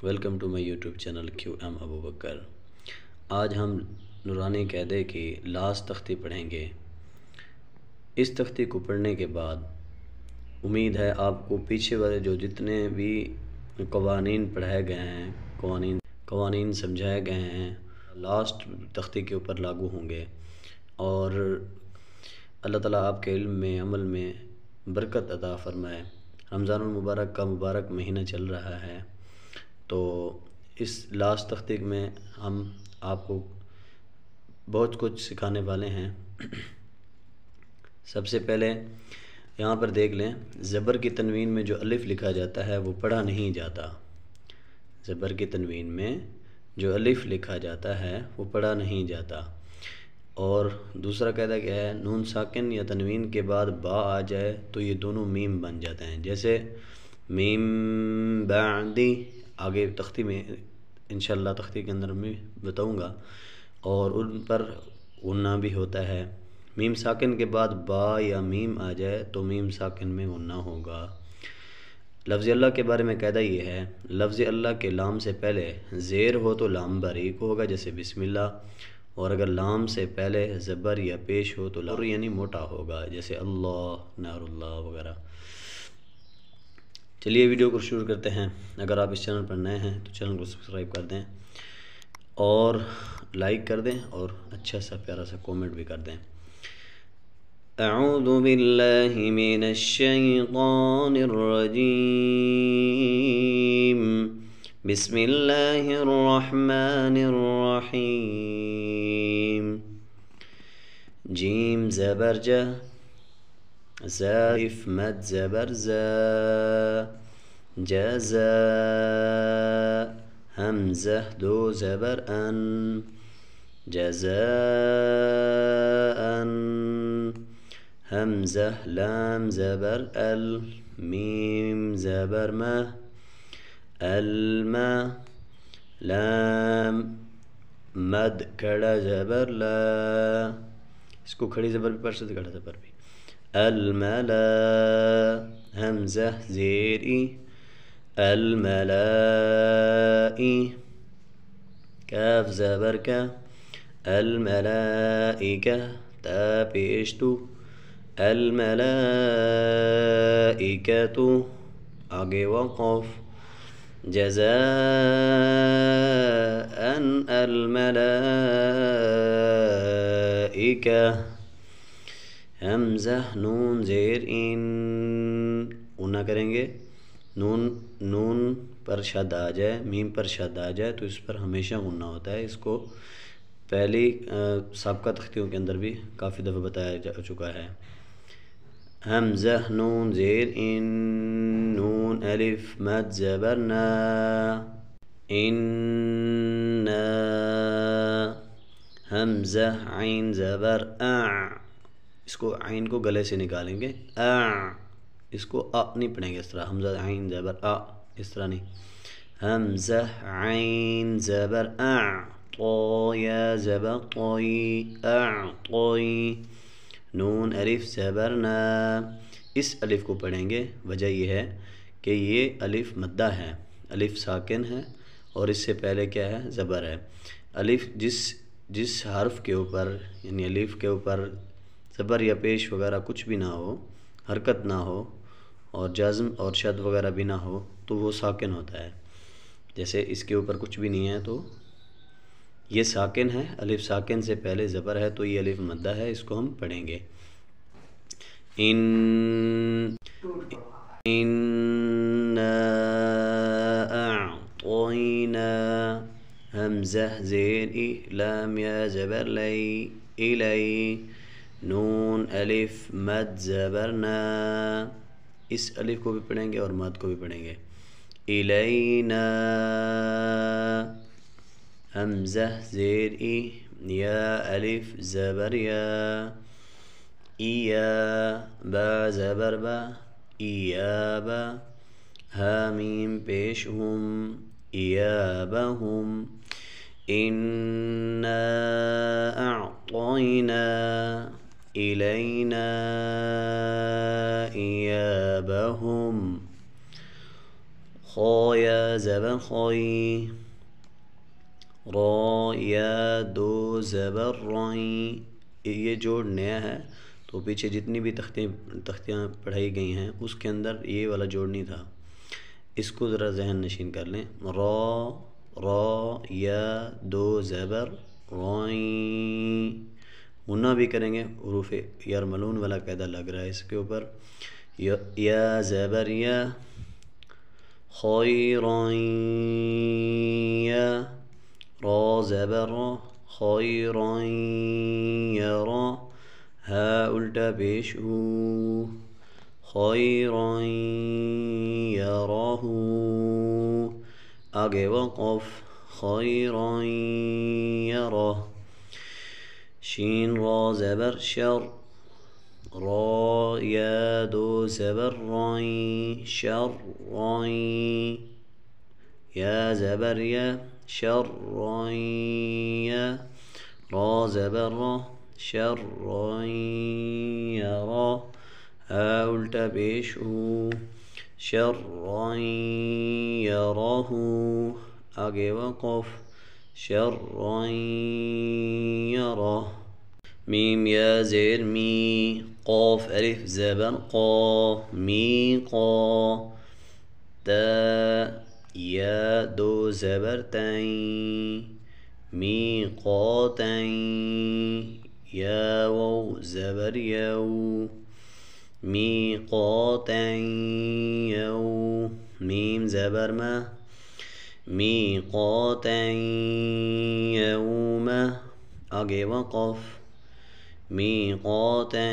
Welcome to my YouTube channel Q M Abu Bakr. آج ہم نورانی قاعدے کی لاسٹ تختی پڑھیں گے۔ اس تختی کو پڑھنے کے بعد امید ہے آپ کو پیچھے والے جو جتنے بھی قوانین پڑھائے گئے ہیں، قوانین سمجھائے گئے ہیں، لاسٹ تختی کے اوپر لاگو ہوں گے، اور اللہ تعالیٰ آپ کے علم میں، عمل میں برکت عطا فرمائے۔ رمضان المبارک کا مبارک مہینہ چل رہا ہے، تو اس لاسٹ تختی میں ہم آپ کو بہت کچھ سکھانے والے ہیں۔ سب سے پہلے یہاں پر دیکھ لیں، زبر کی تنوین میں جو الف لکھا جاتا ہے وہ پڑھا نہیں جاتا۔ زبر کی تنوین میں جو الف لکھا جاتا ہے وہ پڑھا نہیں جاتا۔ اور دوسرا قاعدہ کیا ہے، نون ساکن یا تنوین کے بعد با آ جائے تو یہ دونوں میم بن جاتے ہیں، جیسے میم بعدی، آگے تختی میں انشاءاللہ تختی کے اندر میں بتاؤں گا، اور ان پر غنہ بھی ہوتا ہے۔ میم ساکن کے بعد با یا میم آ جائے تو میم ساکن میں غنہ ہوگا۔ لفظ اللہ کے بارے میں قاعدہ یہ ہے، لفظ اللہ کے لام سے پہلے زیر ہو تو لام باریک ہوگا، جیسے بسم اللہ، اور اگر لام سے پہلے زبر یا پیش ہو تو لام یعنی موٹا ہوگا، جیسے اللہ، نار اللہ وغیرہ۔ چلیے ویڈیو کو شروع کرتے ہیں۔ اگر آپ اس چینل پر نئے ہیں تو چینل کو سبسکرائب کر دیں اور لائک کر دیں، اور اچھا سا پیارا سا کومنٹ بھی کر دیں۔ اعوذ باللہ من الشیطان الرجیم، بسم اللہ الرحمن الرحیم۔ جیم زبر جہ، زا الف مد زبر زا، جزا، حمزہ دو زبر ان، جزاء، حمزہ لام زبر ال، میم زبر ما، الما، لام مد کھڑا زبر لا، اس کو کھڑی زبر بھی پڑھ سکتے، کھڑا زبر بھی، الملا، حمزہ زیر ای، الملائی، کاف زبر کا، الملائکہ، تا پیش تو، الملائکۃ، آگے وقف، جزاء الملائکہ، حمزہ نون زیر ان، غنہ کریں گے، نون پر شد آ جائے، میم پر شد آ جائے تو اس پر ہمیشہ غنہ ہوتا ہے۔ اس کو پہلی سابقہ تختیوں کے اندر بھی کافی دفعہ بتایا جا چکا ہے۔ حمزہ نون زیر ان، نون الف مد زبر نا، انا، حمزہ عین زبر اس کو عین کو گلے سے نکالیں گے، اس کو نہیں پڑھیں گے اس طرح، حمزہ عین زبر اس طرح نہیں، حمزہ عین زبر تو، یا زبر طوی، اعطوی، نون الف زبر نا، اس الف کو پڑھیں گے۔ وجہ یہ ہے کہ یہ الف مدہ ہے، الف ساکن ہے، اور اس سے پہلے کیا ہے، زبر ہے۔ الف جس حرف کے اوپر، یعنی الف کے اوپر زبر یا پیش وغیرہ کچھ بھی نہ ہو، حرکت نہ ہو، اور جزم اور شد وغیرہ بھی نہ ہو تو وہ ساکن ہوتا ہے۔ جیسے اس کے اوپر کچھ بھی نہیں ہے تو یہ ساکن ہے، الف ساکن سے پہلے زبر ہے تو یہ الف مدہ ہے، اس کو ہم پڑھیں گے۔ انا اعطینا، حمزہ زیر ای، لام یا زبر لی، الی، نون الف مد زبر نا، اس الف کو بھی پڑھیں گے اور مد کو بھی پڑھیں گے۔ الینا، حمزہ زیر ای، یا الف زبر یا، ایا، با زبر با، ایابا، ہا میم پیش ہم، ایابہم، انا اعطینا، الینا ایابہم، خ خا یا زبر خوئی، را یا دو زبر روئی. یہ جوڑ نیا ہے تو پیچھے جتنی بھی تختیاں پڑھائی گئی ہیں اس کے اندر یہ والا جوڑ نہیں تھا، اس کو ذرا ذہن نشین کر لیں. را یا دو زبر روئی. غنہ بھی کریں گے، حروف یرملون والا قاعدہ لگ رہا ہے اس کے اوپر. یا زبر یا، خیرین یا، را زبر را، خیرین یرا. ہا الٹا پیش ہو، خیرین یراہ. آگے وقف، خیرین یراہ. شین را زبر شر، را یا دو زبر رائیں، شر رائیں. یا زبر یا، شر رائیں یا، را زبر را، شر رائیں یرا. ہا الٹا پیش ہو، شر رائیں یراہ. آگے وقف، شر رائیں یراہ. میم یا زیر می، قاف الف زبر قا، می قا. تا یا دو زبر تین، می قاتین. یا واو زبر یو، می قاتین یو. میم زبر ما، می قاتین یوم. آگے وقف، میقاتا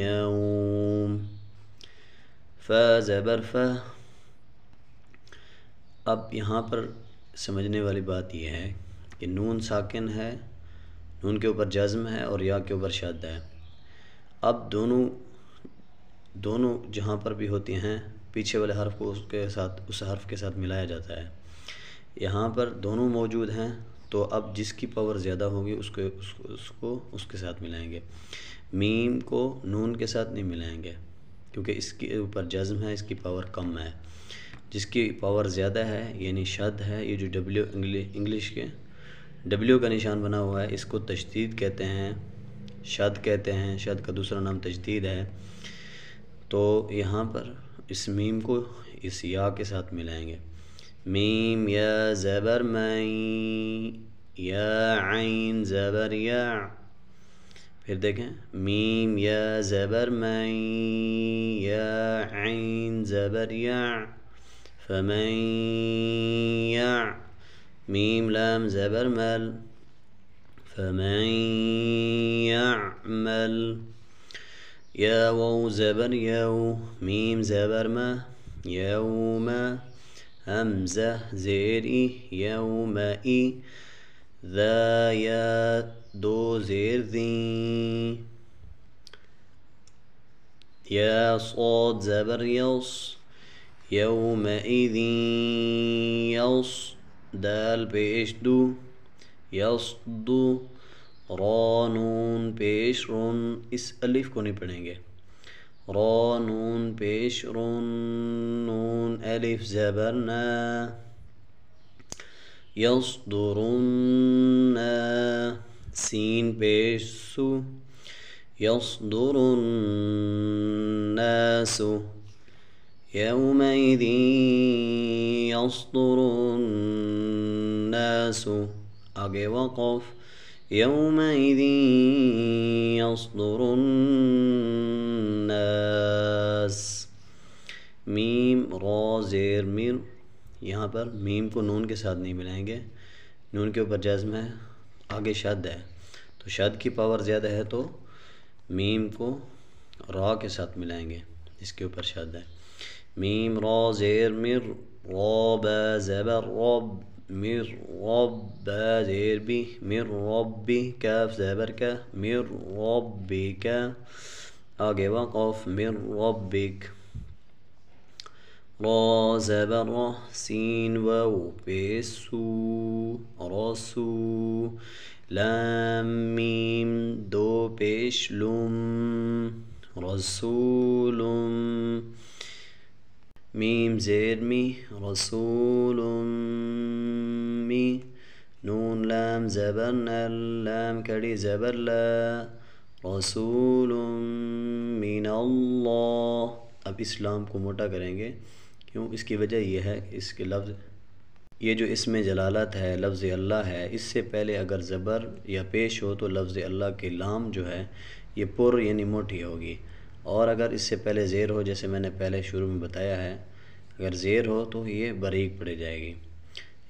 یوم. فا زبر فا. اب یہاں پر سمجھنے والی بات یہ ہے کہ نون ساکن ہے، نون کے اوپر جزم ہے اور یا کے اوپر شد ہے. اب دونوں جہاں پر بھی ہوتی ہیں پیچھے والے حرف کو اس حرف کے ساتھ ملایا جاتا ہے. یہاں پر دونوں موجود ہیں تو اب جس کی پاور زیادہ ہوگی اس کو اس کے ساتھ ملائیں گے. میم کو نون کے ساتھ نہیں ملائیں گے کیونکہ اس کے اوپر جزم ہے، اس کی پاور کم ہے. جس کی پاور زیادہ ہے یعنی شد ہے، یہ جو ڈبلیو انگلش کے ڈبلیو کا نشان بنا ہوا ہے اس کو تشدید کہتے ہیں، شد کہتے ہیں. شد کا دوسرا نام تشدید ہے. تو یہاں پر اس میم کو اس یا کے ساتھ ملائیں گے. میم یا زبر مین، یا عین زبر یا. پھر دیکھیں، میم یا زبر مین، یا عین زبر یا. فمن یا. میم لام زبر مل، فمن یعمل. یا واو زبر یو، میم زبر ما، یوم. حمزہ زیر ای، یوم ای. ذا یا دو زیر ذی. یا صاد زبر یص، یومئذ یص. دال پیش دو، یصدو. را نون پیش رن، اس الف کو نہیں پڑھیں گے. را نون پیش رن، نون الف زبر نا. یصدرن. سین پیش سو، یصدر الناس. یومئذ یصدر الناس. آگے وقف، یومئذ یصدر الناس. میم را زیر میر. یہاں پر میم کو نون کے ساتھ نہیں ملائیں گے، نون کے اوپر جزم ہے، آگے شد ہے تو شد کی پاور زیادہ ہے تو میم کو را کے ساتھ ملائیں گے، اس کے اوپر شد ہے. میم را زیر میر، را با زبر رب، میر رب. با زیر بی، میر ربی. کاف زبر کا، میر ربی کا. آگے وقف، میر ربک. را زبر را، سین واو پیش سو، رسو. لام میم دو پیش لم، رسولم. میم زیر می رسول می نون لام زبر نل لام کڑی زبر لا رسول من اللہ. اب اس لام کو موٹا کریں گے، کیوں؟ اس کی وجہ یہ ہے، اس کے لفظ یہ جو اس میں جلالت ہے لفظ اللہ ہے، اس سے پہلے اگر زبر یا پیش ہو تو لفظ اللہ کی لام جو ہے یہ پر یعنی موٹی ہوگی، اور اگر اس سے پہلے زیر ہو جیسے میں نے پہلے شروع میں بتایا ہے، اگر زیر ہو تو یہ باریک پڑ جائے گی.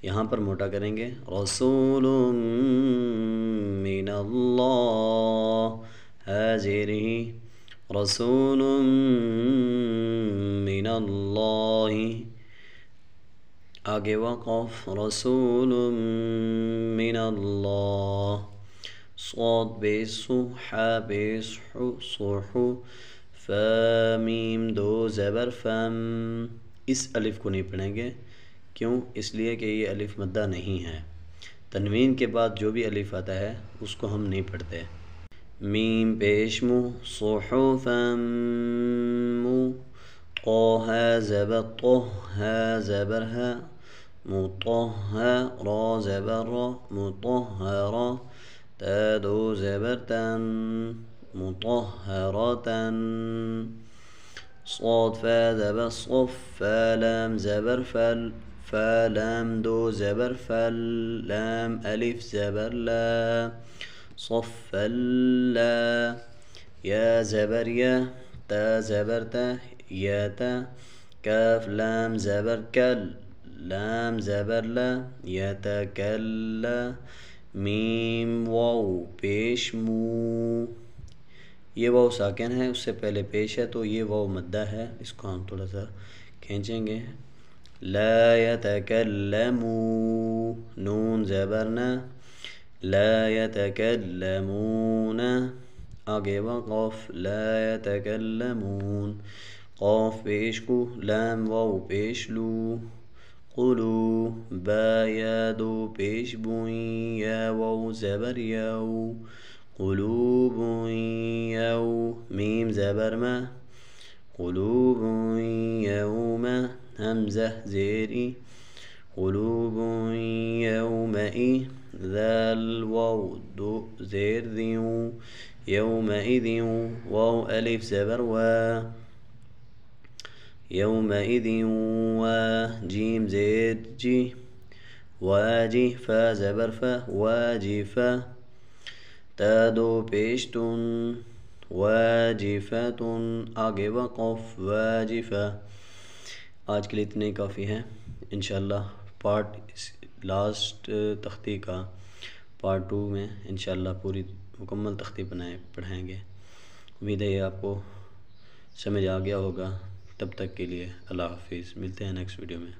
یہاں پر موٹا کریں گے رسول من اللہ ہے زیر ہی رسول من اللہ. آگے وقف رسول من اللہ. صاد بیس سو ح بیس حو صحو ف میم دو زبر فم. اس الف کو نہیں پڑھیں گے، کیوں؟ اس لیے کہ یہ الف مدہ نہیں ہے. تنوین کے بعد جو بھی الف آتا ہے اس کو ہم نہیں پڑھتے. میم پیش مو صحفم مو طہ زبر طہ زبر ہے مطہر را زبر را مطہرا تا دو زبر تن مطہرتن. صاد فا زبر صف فا لام زبر فل فا لام دو زبر فل لام الف زبر لا صف لا. یا زبر یا تا زبر تا یا تا کاف لام زبر کل لام زبر لا یتکلا. میم واو پیش مو. یہ واو ساکن ہے، اس سے پہلے پیش ہے تو یہ واو مدہ ہے، اس کو ہم تھوڑا سا کھینچیں گے. لا یتکلمو نون زبر نا لا یتکلمون. آگے وقف لا یتکلمون. قاف پیش کو لام واو پیش لو قلو با یا دو پیش بوئیں یا واو زبر یو قلوب یو. میم زبر ما قلوب یوم حمزہ زیری قلوب یومئی ذال واو دو زیر دیوں یومئذ واو الف زبر وا یومئذ وا. جیم زیر جی واجی فا زبر فا واجفا تا دو پیش تن واجفتن. آگے وقف واجفا. آج کے لیے اتنے ہی کافی ہیں. انشاءاللہ پارٹ لاسٹ تختی کا پارٹ 2 میں انشاءاللہ پوری مکمل تختی پڑھائیں گے. امید ہے یہ آپ کو سمجھ آ گیا ہوگا. تب تک کے لیے اللہ حافظ. ملتے ہیں نیکسٹ ویڈیو میں.